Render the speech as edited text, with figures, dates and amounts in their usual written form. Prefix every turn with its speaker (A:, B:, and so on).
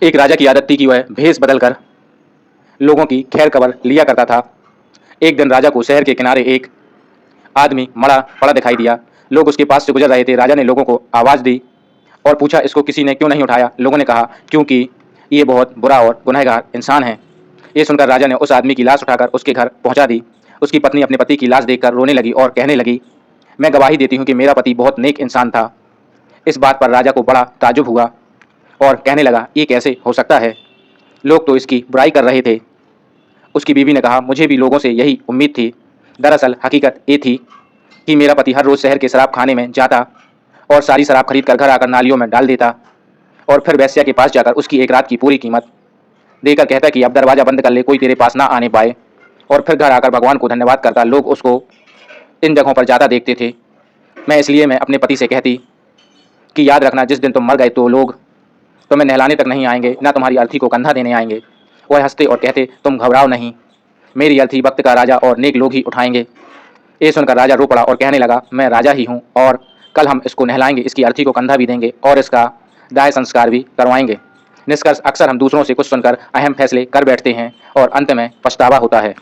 A: एक राजा की आदत थी कि वह भेष बदलकर लोगों की खैर खबर लिया करता था। एक दिन राजा को शहर के किनारे एक आदमी मरा पड़ा दिखाई दिया। लोग उसके पास से गुजर रहे थे। राजा ने लोगों को आवाज़ दी और पूछा, इसको किसी ने क्यों नहीं उठाया? लोगों ने कहा, क्योंकि ये बहुत बुरा और गुनहगार इंसान है। ये सुनकर राजा ने उस आदमी की लाश उठाकर उसके घर पहुंचा दी। उसकी पत्नी अपने पति की लाश देखकर रोने लगी और कहने लगी, मैं गवाही देती हूँ कि मेरा पति बहुत नेक इंसान था। इस बात पर राजा को बड़ा ताज्जुब हुआ और कहने लगा, ये कैसे हो सकता है? लोग तो इसकी बुराई कर रहे थे। उसकी बीवी ने कहा, मुझे भी लोगों से यही उम्मीद थी। दरअसल हकीकत ये थी कि मेरा पति हर रोज़ शहर के शराब खाने में जाता और सारी शराब खरीद कर घर आकर नालियों में डाल देता और फिर वेश्या के पास जाकर उसकी एक रात की पूरी कीमत देकर कहता कि अब दरवाज़ा बंद कर ले, कोई तेरे पास ना आने पाए। और फिर घर आकर भगवान को धन्यवाद करता। लोग उसको इन जगहों पर जाता देखते थे। मैं अपने पति से कहती कि याद रखना, जिस दिन तुम मर गए तो लोग तुम्हें नहलाने तक नहीं आएंगे, ना तुम्हारी अर्थी को कंधा देने आएंगे। वह हंसते और कहते, तुम घबराओ नहीं, मेरी अर्थी वक्त का राजा और नेक लोग ही उठाएंगे। ये सुनकर राजा रो पड़ा और कहने लगा, मैं राजा ही हूँ और कल हम इसको नहलाएंगे, इसकी अर्थी को कंधा भी देंगे और इसका दाह संस्कार भी करवाएंगे। निष्कर्ष, अक्सर हम दूसरों से कुछ सुनकर अहम फैसले कर बैठते हैं और अंत में पछतावा होता है।